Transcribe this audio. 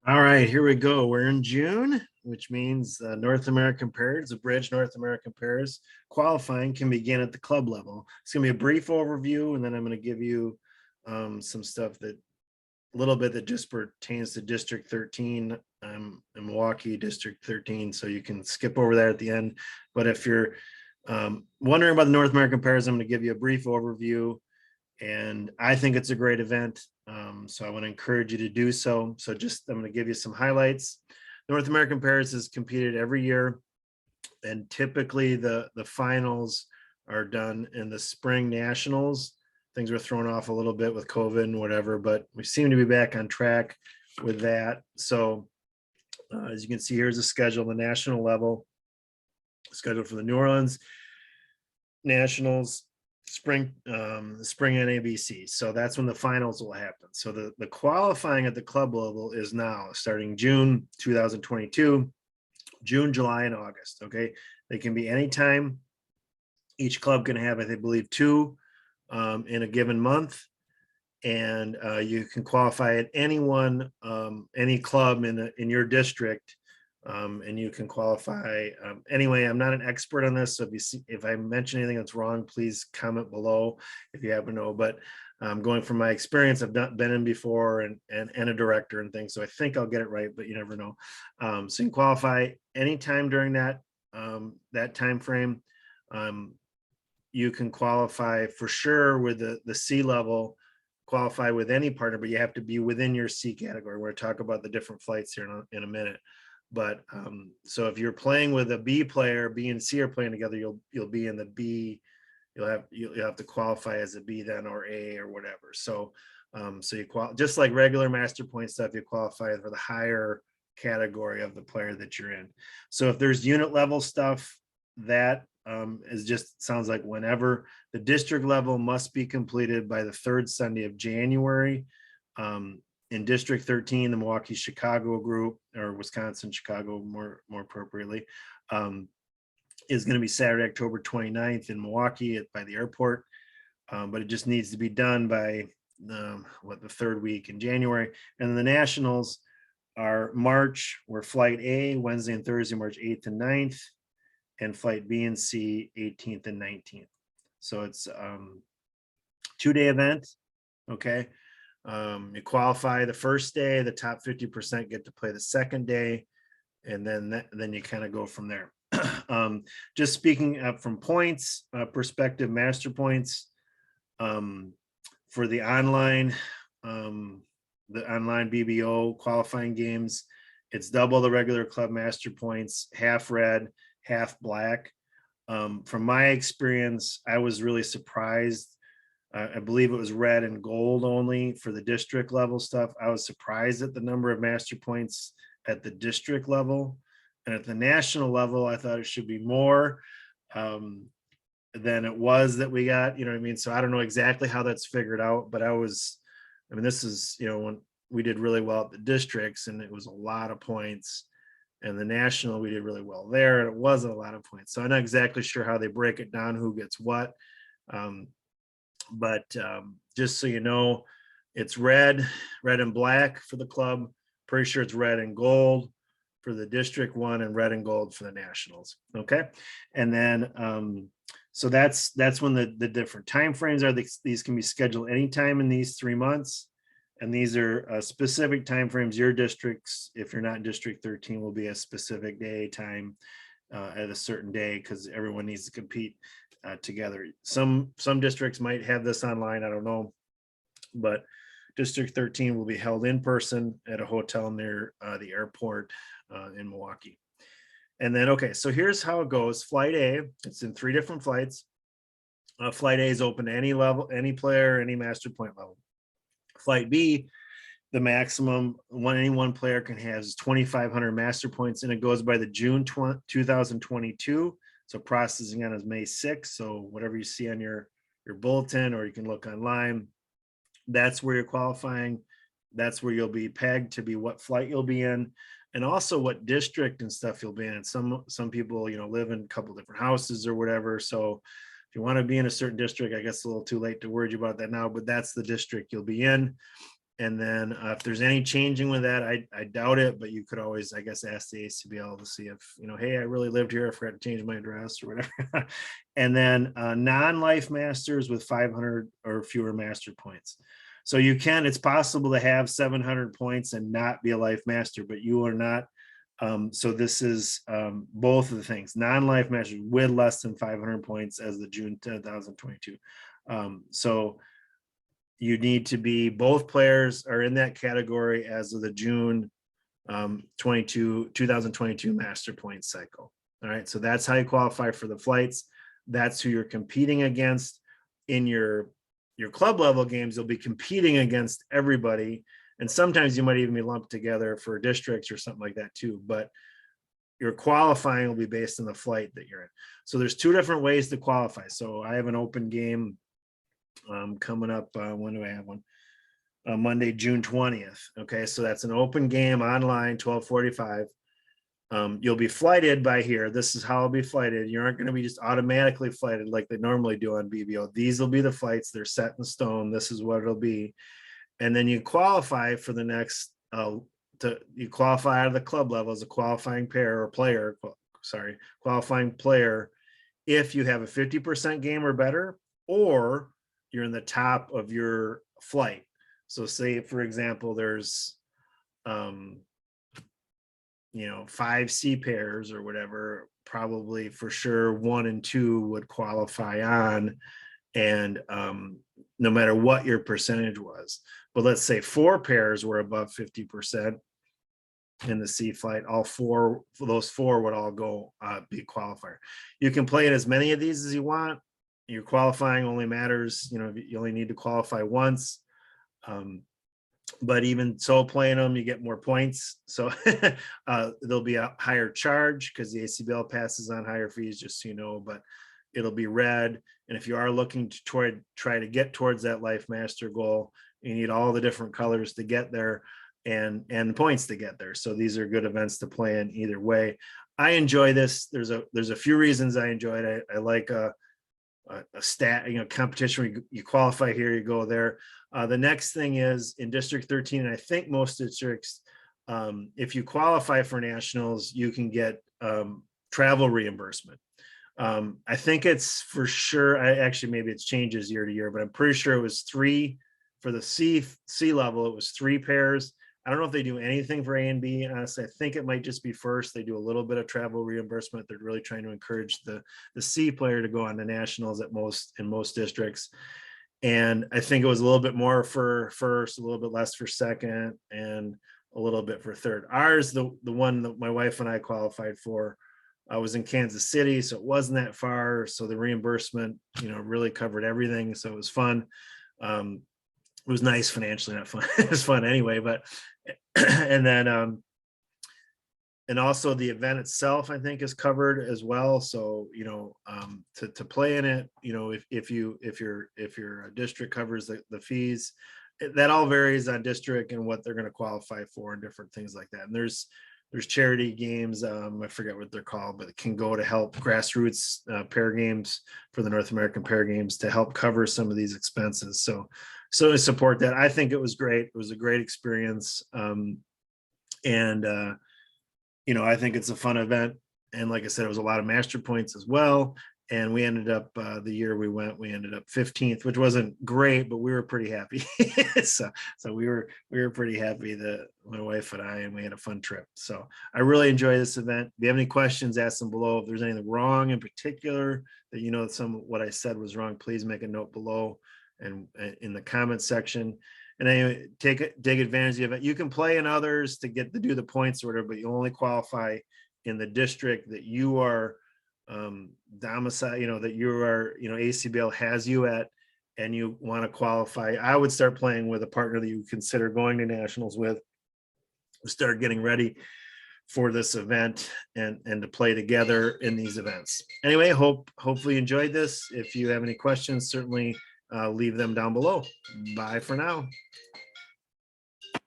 All right, here we go. We're in June, which means North American Pairs, the Bridge North American Pairs qualifying can begin at the club level. It's going to be a brief overview, and then I'm going to give you some stuff that a little bit that just pertains to District 13 in Milwaukee, District 13. So you can skip over that at the end. But if you're wondering about the North American Pairs, I'm going to give you a brief overview. And I think it's a great event. So I want to encourage you to do so. So I'm going to give you some highlights. North American Pairs is competed every year, and typically the finals are done in the spring nationals. Things were thrown off a little bit with COVID and whatever, but we seem to be back on track with that. So as you can see, here's a schedule, the national level scheduled for the New Orleans Nationals, spring NABC. So that's when the finals will happen. So the qualifying at the club level is now starting June 2022, June, July, and August. Okay, they can be anytime. Each club can have, I believe, two in a given month, and you can qualify at any club in your district. And you can qualify anyway. I'm not an expert on this, so if I mention anything that's wrong, please comment below if you happen to know. But going from my experience, I've been in before and a director and things, so I think I'll get it right, but you never know. So you can qualify anytime during that time frame. You can qualify for sure with the C level. Qualify with any partner, but you have to be within your C category. We're going to talk about the different flights here in a minute. But so if you're playing with a B player, B and C are playing together, you'll be in the B. You'll have to qualify as a B then, or A, or whatever. So so you just like regular master point stuff, you qualify for the higher category of the player that you're in. So if there's unit level stuff, that is just sounds like whenever. The district level must be completed by the third Sunday of January. In District 13, the Milwaukee Chicago group, or Wisconsin Chicago more appropriately, is going to be Saturday, October 29th in Milwaukee by the airport. But it just needs to be done by the third week in January. And the nationals are March, where flight A, Wednesday and Thursday, March 8th and 9th, and flight B and C, 18th and 19th. So it's 2-day event. Okay. You qualify the first day, the top 50% get to play the second day, and then you kind of go from there. Just speaking up from points perspective, master points for the online BBO qualifying games, it's double the regular club master points, half red, half black. From my experience, I was really surprised. I believe it was red and gold only for the district level stuff. I was surprised at the number of master points at the district level, and at the national level, I thought it should be more than it was that we got. You know what I mean? So I don't know exactly how that's figured out, but this is, when we did really well at the districts, and it was a lot of points, and the national we did really well there, and it wasn't a lot of points. So I'm not exactly sure how they break it down, who gets what. But just so you know, it's red and black for the club. Pretty sure it's red and gold for the district one, and red and gold for the nationals. Okay. And then so that's when the different time frames are. These can be scheduled anytime in these 3 months, and these are specific time frames. Your districts, if you're not in District 13, will be a specific day, time at a certain day, because everyone needs to compete together. Some districts might have this online, I don't know, but District 13 will be held in person at a hotel near the airport in Milwaukee. And then, okay, so here's how it goes. Flight A, it's in 3 different flights. Flight A is open to any level, any player, any master point level. Flight B, the maximum any one player can have is 2,500 master points, and it goes by the June 2022. So processing on is May 6th. So whatever you see on your bulletin, or you can look online, that's where you're qualifying. That's where you'll be pegged to be what flight you'll be in, and also what district and stuff you'll be in. Some people, live in a couple different houses or whatever. So if you want to be in a certain district, I guess it's a little too late to worry about that now, but that's the district you'll be in. And then if there's any changing with that, I doubt it, but you could always, I guess, ask the ACBL to see if, hey, I really lived here, I forgot to change my address or whatever. And then non-life masters with 500 or fewer master points. So it's possible to have 700 points and not be a life master, but you are not. So this is both of the things, non-life masters with less than 500 points as the June 2022. So you need to be, both players are in that category as of the June 2022 master point cycle. All right, so that's how you qualify for the flights. That's who you're competing against. In your club level games, you'll be competing against everybody. And sometimes you might even be lumped together for districts or something like that too. But your qualifying will be based on the flight that you're in. So there's two different ways to qualify. So I have an open game coming up. When do I have one? Monday, June 20th. Okay, so that's an open game online, 12:45. You'll be flighted by here. This is how it'll be flighted. You aren't going to be just automatically flighted like they normally do on BBO. These will be the flights. They're set in stone. This is what it'll be. And then you qualify for the next, you qualify out of the club level as a qualifying pair or player, qualifying player if you have a 50% game or better, or you're in the top of your flight. So say, for example, there's, 5 C pairs or whatever, probably for sure 1 and 2 would qualify on, and no matter what your percentage was. But let's say 4 pairs were above 50% in the C flight, those 4 would all go be qualifier. You can play in as many of these as you want. Your qualifying only matters, you only need to qualify once. But even so, playing them, you get more points. So there'll be a higher charge because the ACBL passes on higher fees, just so you know, but it'll be red. And if you are looking to try to get towards that life master goal, you need all the different colors to get there and the points to get there. So these are good events to play in either way. I enjoy this. There's a few reasons I enjoy it. I like a stat, competition where you qualify here, you go there. The next thing is in District 13, and I think most districts, if you qualify for nationals, you can get travel reimbursement. I think it's for sure, maybe it changes year to year, but I'm pretty sure it was 3 for the C level. It was 3 pairs. I don't know if they do anything for A and B. Honestly, I think it might just be first. They do a little bit of travel reimbursement. They're really trying to encourage the C player to go on to nationals in most districts. And I think it was a little bit more for first, a little bit less for second, and a little bit for third. Ours, the one that my wife and I qualified for, I was in Kansas City, so it wasn't that far. So the reimbursement, really covered everything. So it was fun. It was nice financially, not fun. It was fun anyway, but, and then, and also the event itself, I think, is covered as well. So, to play in it, if your district covers the fees, that all varies on district and what they're going to qualify for and different things like that. And there's charity games. I forget what they're called, but it can go to help grassroots pair games for the North American Pair Games to help cover some of these expenses. So to support that, I think it was great. It was a great experience. I think it's a fun event. And like I said, it was a lot of master points as well. And we ended up, the year we ended up 15th, which wasn't great, but we were pretty happy. so we were pretty happy, my wife and I, and we had a fun trip. So I really enjoy this event. If you have any questions, ask them below. If there's anything wrong in particular that what I said was wrong, please make a note below and in the comment section. And anyway, take advantage of the event. You can play in others to do the points or whatever, but you only qualify in the district that you are domicile, that you are, ACBL has you at, and you want to qualify. I would start playing with a partner that you consider going to nationals with. Start getting ready for this event and to play together in these events. Anyway, hopefully you enjoyed this. If you have any questions, certainly leave them down below. Bye for now.